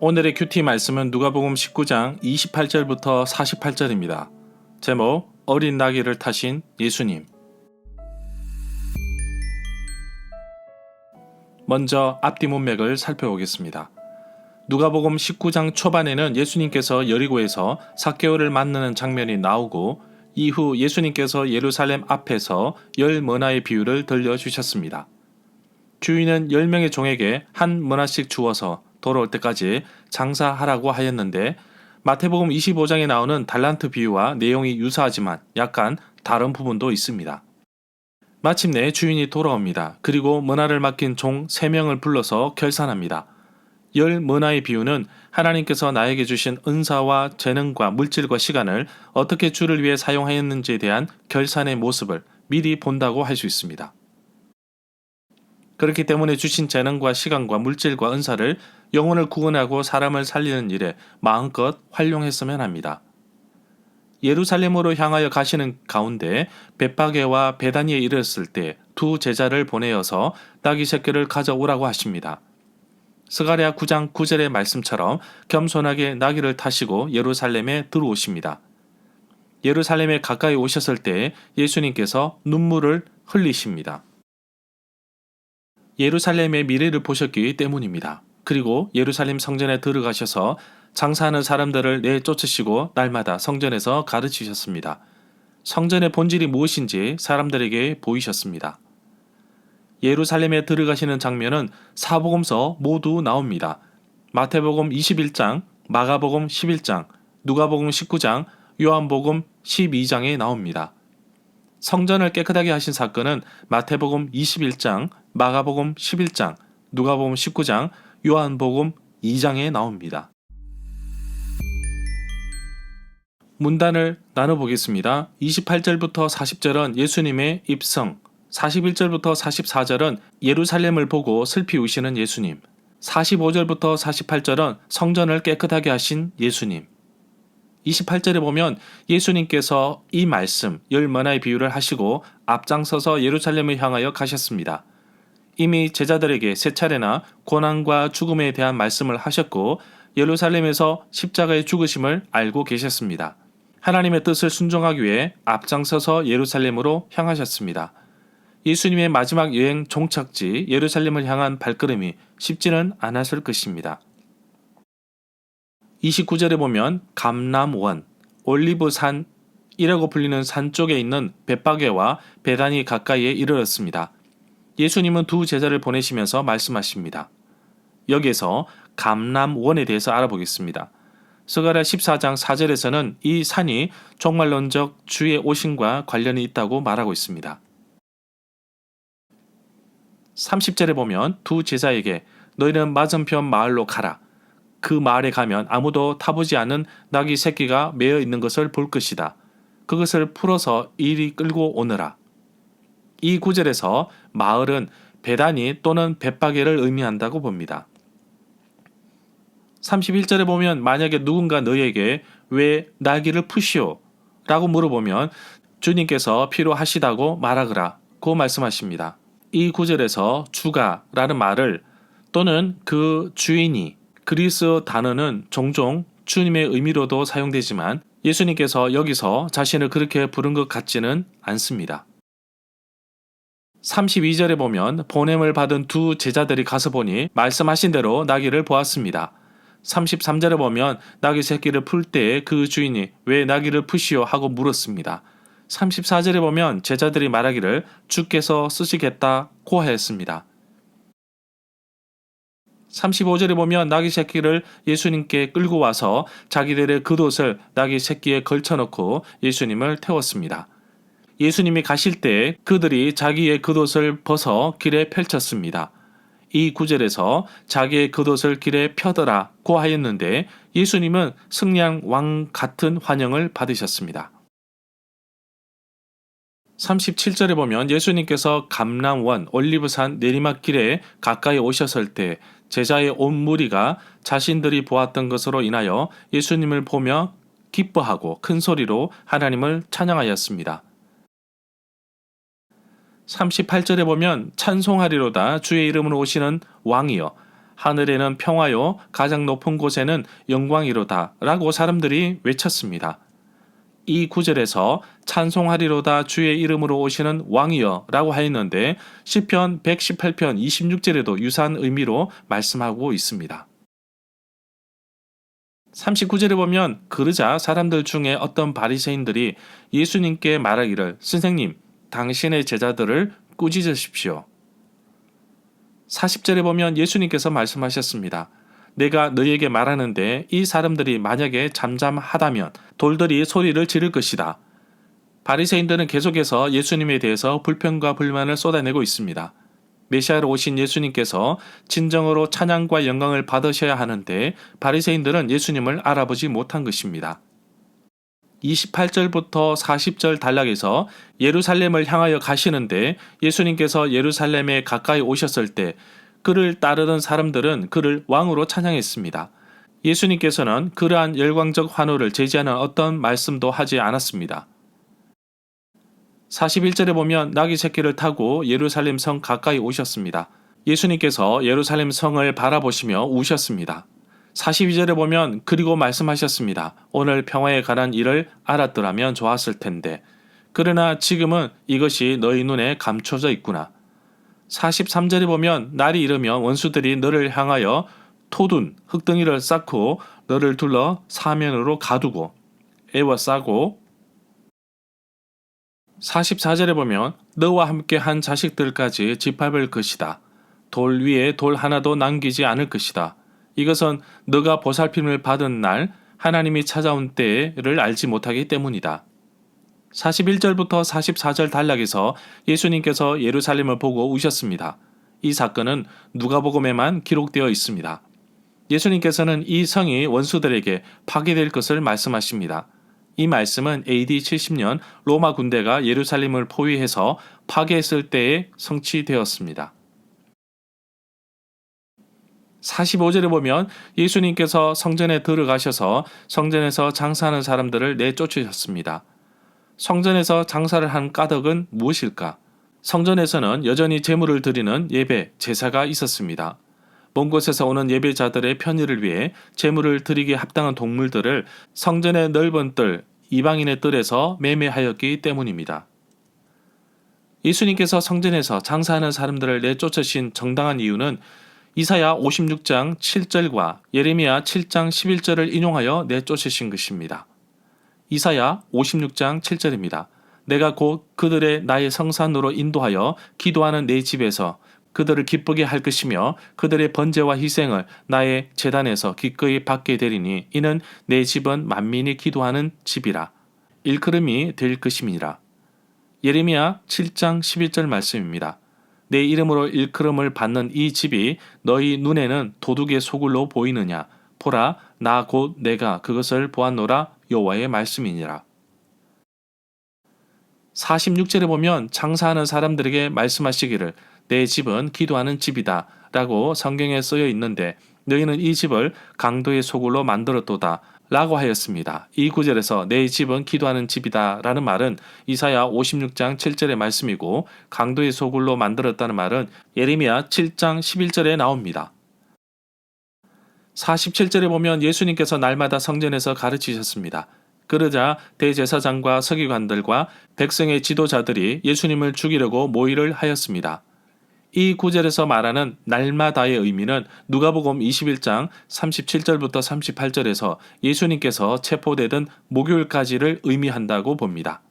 오늘의 큐티 말씀은 누가복음 19장 28절부터 48절입니다. 제목 어린 나귀를 타신 예수님. 먼저 앞뒤 문맥을 살펴보겠습니다. 누가복음 19장 초반에는 예수님께서 여리고에서 삭개오를 만나는 장면이 나오고 이후 예수님께서 예루살렘 앞에서 10머나의 비유를 들려주셨습니다. 주인은 10명의 종에게 한 머나씩 주어서 돌아올 때까지 장사하라고 하였는데 마태복음 25장에 나오는 달란트 비유와 내용이 유사하지만 약간 다른 부분도 있습니다. 마침내 주인이 돌아옵니다. 그리고 머나를 맡긴 종 3명을 불러서 결산합니다. 10머나의 비유는 하나님께서 나에게 주신 은사와 재능과 물질과 시간을 어떻게 주를 위해 사용하였는지에 대한 결산의 모습을 미리 본다고 할 수 있습니다. 그렇기 때문에 주신 재능과 시간과 물질과 은사를 영혼을 구원하고 사람을 살리는 일에 마음껏 활용했으면 합니다. 예루살렘으로 향하여 가시는 가운데 벳바게와 베다니에 이르렀을 때 두 제자를 보내어서 나귀 새끼를 가져오라고 하십니다. 스가랴 9장 9절의 말씀처럼 겸손하게 나귀를 타시고 예루살렘에 들어오십니다. 예루살렘에 가까이 오셨을 때 예수님께서 눈물을 흘리십니다. 예루살렘의 미래를 보셨기 때문입니다. 그리고 예루살렘 성전에 들어가셔서 장사하는 사람들을 내쫓으시고 날마다 성전에서 가르치셨습니다. 성전의 본질이 무엇인지 사람들에게 보이셨습니다. 예루살렘에 들어가시는 장면은 사복음서 모두 나옵니다. 마태복음 21장, 마가복음 11장, 누가복음 19장, 요한복음 12장에 나옵니다. 성전을 깨끗하게 하신 사건은 마태복음 21장, 마가복음 11장, 누가복음 19장, 요한복음 2장에 나옵니다. 문단을 나눠보겠습니다. 28절부터 40절은 예수님의 입성, 41절부터 44절은 예루살렘을 보고 슬피 우시는 예수님, 45절부터 48절은 성전을 깨끗하게 하신 예수님, 28절에 보면 예수님께서 이 말씀 10머나의 비유를 하시고 앞장서서 예루살렘을 향하여 가셨습니다. 이미 제자들에게 세 차례나 고난과 죽음에 대한 말씀을 하셨고 예루살렘에서 십자가의 죽으심을 알고 계셨습니다. 하나님의 뜻을 순종하기 위해 앞장서서 예루살렘으로 향하셨습니다. 예수님의 마지막 여행 종착지 예루살렘을 향한 발걸음이 쉽지는 않았을 것입니다. 29절에 보면 감람원, 올리브산이라고 불리는 산 쪽에 있는 벳바게와 베다니 가까이에 이르렀습니다. 예수님은 두 제자를 보내시면서 말씀하십니다. 여기에서 감람원에 대해서 알아보겠습니다. 스가랴 14장 4절에서는 이 산이 종말론적 주의 오심과 관련이 있다고 말하고 있습니다. 30절에 보면 두 제자에게 너희는 맞은편 마을로 가라. 그 마을에 가면 아무도 타보지 않은 나귀 새끼가 매어 있는 것을 볼 것이다. 그것을 풀어서 이리 끌고 오너라. 이 구절에서 마을은 베다니 또는 벳바게를 의미한다고 봅니다. 31절에 보면 만약에 누군가 너희에게 왜 나귀를 푸시오? 라고 물어보면 주님께서 필요하시다고 말하거라 고 말씀하십니다. 이 구절에서 주가 라는 말을 또는 그 주인이 그리스 단어는 종종 주님의 의미로도 사용되지만 예수님께서 여기서 자신을 그렇게 부른 것 같지는 않습니다. 32절에 보면 보냄을 받은 두 제자들이 가서 보니 말씀하신 대로 나귀를 보았습니다. 33절에 보면 나귀 새끼를 풀 때에 그 주인이 왜 나귀를 푸시오 하고 물었습니다. 34절에 보면 제자들이 말하기를 주께서 쓰시겠다고 하였습니다. 35절에 보면 나귀 새끼를 예수님께 끌고 와서 자기들의 겉옷을 나귀 새끼에 걸쳐놓고 예수님을 태웠습니다. 예수님이 가실 때 그들이 자기의 겉옷을 벗어 길에 펼쳤습니다. 이 구절에서 자기의 겉옷을 길에 펴더라고 하였는데 예수님은 승리한 왕 같은 환영을 받으셨습니다. 37절에 보면 예수님께서 감람원 올리브산 내리막길에 가까이 오셨을 때 제자의 온 무리가 자신들이 보았던 것으로 인하여 예수님을 보며 기뻐하고 큰 소리로 하나님을 찬양하였습니다. 38절에 보면 찬송하리로다 주의 이름으로 오시는 왕이여 하늘에는 평화요 가장 높은 곳에는 영광이로다 라고 사람들이 외쳤습니다. 이 구절에서 찬송하리로다 주의 이름으로 오시는 왕이여 라고 하였는데 시편 118편 26절에도 유사한 의미로 말씀하고 있습니다. 39절에 보면 그러자 사람들 중에 어떤 바리새인들이 예수님께 말하기를 선생님 당신의 제자들을 꾸짖으십시오. 40절에 보면 예수님께서 말씀하셨습니다. 내가 너희에게 말하는데 이 사람들이 만약에 잠잠하다면 돌들이 소리를 지를 것이다. 바리새인들은 계속해서 예수님에 대해서 불평과 불만을 쏟아내고 있습니다. 메시아로 오신 예수님께서 진정으로 찬양과 영광을 받으셔야 하는데 바리새인들은 예수님을 알아보지 못한 것입니다. 28절부터 40절 단락에서 예루살렘을 향하여 가시는데 예수님께서 예루살렘에 가까이 오셨을 때 그를 따르던 사람들은 그를 왕으로 찬양했습니다. 예수님께서는 그러한 열광적 환호를 제지하는 어떤 말씀도 하지 않았습니다. 41절에 보면 나귀 새끼를 타고 예루살렘 성 가까이 오셨습니다. 예수님께서 예루살렘 성을 바라보시며 우셨습니다. 42절에 보면 그리고 말씀하셨습니다. 오늘 평화에 관한 일을 알았더라면 좋았을 텐데 그러나 지금은 이것이 너희 눈에 감춰져 있구나. 43절에 보면 날이 이르면 원수들이 너를 향하여 토둔 흙덩이를 쌓고 너를 둘러 사면으로 가두고 애워싸고 44절에 보면 너와 함께 한 자식들까지 짓밟을 것이다. 돌 위에 돌 하나도 남기지 않을 것이다. 이것은 너가 보살핌을 받은 날 하나님이 찾아온 때를 알지 못하기 때문이다. 41절부터 44절 단락에서 예수님께서 예루살렘을 보고 우셨습니다. 이 사건은 누가복음에만 기록되어 있습니다. 예수님께서는 이 성이 원수들에게 파괴될 것을 말씀하십니다. 이 말씀은 AD 70년 로마 군대가 예루살렘을 포위해서 파괴했을 때에 성취되었습니다. 45절에 보면 예수님께서 성전에 들어가셔서 성전에서 장사하는 사람들을 내쫓으셨습니다. 성전에서 장사를 한 까닭은 무엇일까? 성전에서는 여전히 제물을 드리는 예배, 제사가 있었습니다. 먼 곳에서 오는 예배자들의 편의를 위해 제물을 드리기에 합당한 동물들을 성전의 넓은 뜰, 이방인의 뜰에서 매매하였기 때문입니다. 예수님께서 성전에서 장사하는 사람들을 내쫓으신 정당한 이유는 이사야 56장 7절과 예레미야 7장 11절을 인용하여 내쫓으신 것입니다. 이사야 56장 7절입니다. 내가 곧 그들의 나의 성산으로 인도하여 기도하는 내 집에서 그들을 기쁘게 할 것이며 그들의 번제와 희생을 나의 제단에서 기꺼이 받게 되리니 이는 내 집은 만민이 기도하는 집이라. 일컬음이 될 것임이라. 예레미야 7장 11절 말씀입니다. 내 이름으로 일컬음을 받는 이 집이 너희 눈에는 도둑의 소굴로 보이느냐? 보라, 나 곧 내가 그것을 보았노라 여호와의 말씀이니라. 46절에 보면 장사하는 사람들에게 말씀하시기를 내 집은 기도하는 집이다 라고 성경에 쓰여 있는데 너희는 이 집을 강도의 소굴로 만들었도다 라고 하였습니다. 이 구절에서 내 집은 기도하는 집이다 라는 말은 이사야 56장 7절의 말씀이고 강도의 소굴로 만들었다는 말은 예레미야 7장 11절에 나옵니다. 47절에 보면 예수님께서 날마다 성전에서 가르치셨습니다. 그러자 대제사장과 서기관들과 백성의 지도자들이 예수님을 죽이려고 모의를 하였습니다. 이 구절에서 말하는 날마다의 의미는 누가복음 21장 37절부터 38절에서 예수님께서 체포되던 목요일까지를 의미한다고 봅니다.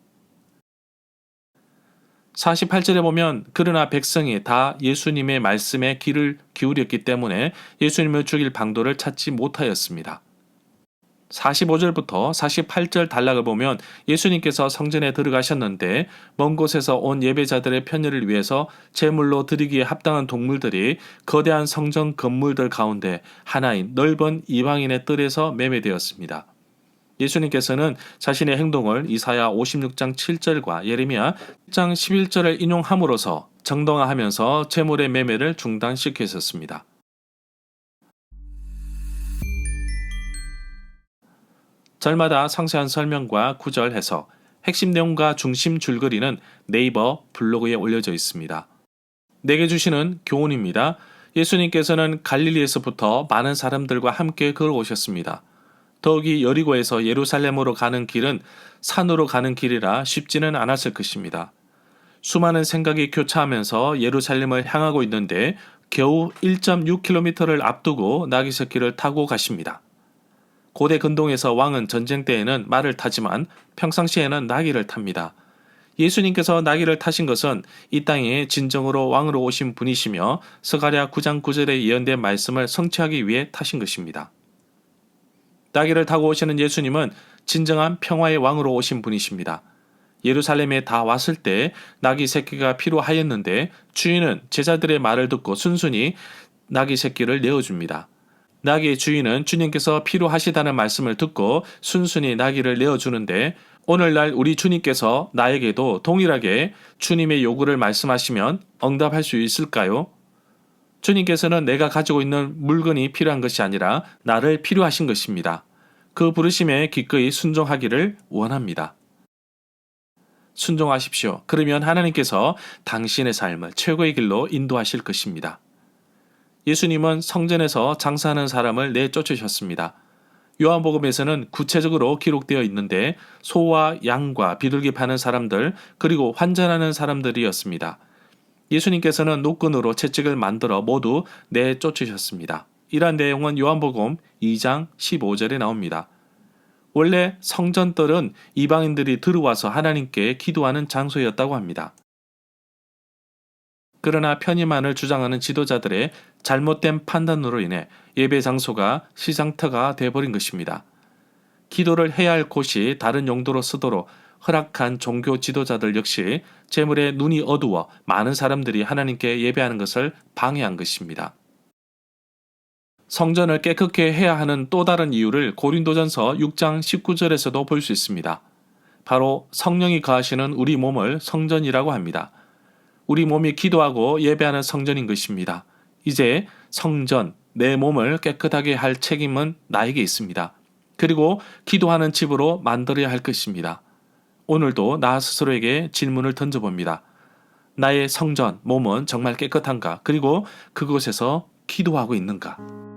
48절에 보면 그러나 백성이 다 예수님의 말씀에 귀를 기울였기 때문에 예수님을 죽일 방도를 찾지 못하였습니다. 45절부터 48절 단락을 보면 예수님께서 성전에 들어가셨는데 먼 곳에서 온 예배자들의 편의를 위해서 제물로 드리기에 합당한 동물들이 거대한 성전 건물들 가운데 하나인 넓은 이방인의 뜰에서 매매되었습니다. 예수님께서는 자신의 행동을 이사야 56장 7절과 예레미야 1장 11절을 인용함으로써 정당화하면서 제물의 매매를 중단시켰습니다. 절마다 상세한 설명과 구절 해석, 핵심 내용과 중심 줄거리는 네이버 블로그에 올려져 있습니다. 내게 주시는 교훈입니다. 예수님께서는 갈릴리에서부터 많은 사람들과 함께 걸어오셨습니다. 더욱이 여리고에서 예루살렘으로 가는 길은 산으로 가는 길이라 쉽지는 않았을 것입니다. 수많은 생각이 교차하면서 예루살렘을 향하고 있는데 겨우 1.6km를 앞두고 나귀새끼를 타고 가십니다. 고대 근동에서 왕은 전쟁 때에는 말을 타지만 평상시에는 나귀를 탑니다. 예수님께서 나귀를 타신 것은 이 땅에 진정으로 왕으로 오신 분이시며 스가랴 9장 9절에 예언된 말씀을 성취하기 위해 타신 것입니다. 나귀를 타고 오시는 예수님은 진정한 평화의 왕으로 오신 분이십니다. 예루살렘에 다 왔을 때 나귀 새끼가 필요하였는데 주인은 제자들의 말을 듣고 순순히 나귀 새끼를 내어줍니다. 나귀의 주인은 주님께서 필요하시다는 말씀을 듣고 순순히 나귀를 내어주는데 오늘날 우리 주님께서 나에게도 동일하게 주님의 요구를 말씀하시면 응답할 수 있을까요? 주님께서는 내가 가지고 있는 물건이 필요한 것이 아니라 나를 필요하신 것입니다. 그 부르심에 기꺼이 순종하기를 원합니다. 순종하십시오. 그러면 하나님께서 당신의 삶을 최고의 길로 인도하실 것입니다. 예수님은 성전에서 장사하는 사람을 내쫓으셨습니다. 요한복음에서는 구체적으로 기록되어 있는데 소와 양과 비둘기 파는 사람들 그리고 환전하는 사람들이었습니다. 예수님께서는 노끈으로 채찍을 만들어 모두 내쫓으셨습니다. 이러한 내용은 요한복음 2장 15절에 나옵니다. 원래 성전들은 이방인들이 들어와서 하나님께 기도하는 장소였다고 합니다. 그러나 편의만을 주장하는 지도자들의 잘못된 판단으로 인해 예배 장소가 시장터가 되어버린 것입니다. 기도를 해야 할 곳이 다른 용도로 쓰도록 허락한 종교 지도자들 역시 재물에 눈이 어두워 많은 사람들이 하나님께 예배하는 것을 방해한 것입니다. 성전을 깨끗게 해야 하는 또 다른 이유를 고린도전서 6장 19절에서도 볼 수 있습니다. 바로 성령이 거하시는 우리 몸을 성전이라고 합니다. 우리 몸이 기도하고 예배하는 성전인 것입니다. 이제 성전, 내 몸을 깨끗하게 할 책임은 나에게 있습니다. 그리고 기도하는 집으로 만들어야 할 것입니다. 오늘도 나 스스로에게 질문을 던져봅니다. 나의 성전, 몸은 정말 깨끗한가? 그리고 그곳에서 기도하고 있는가?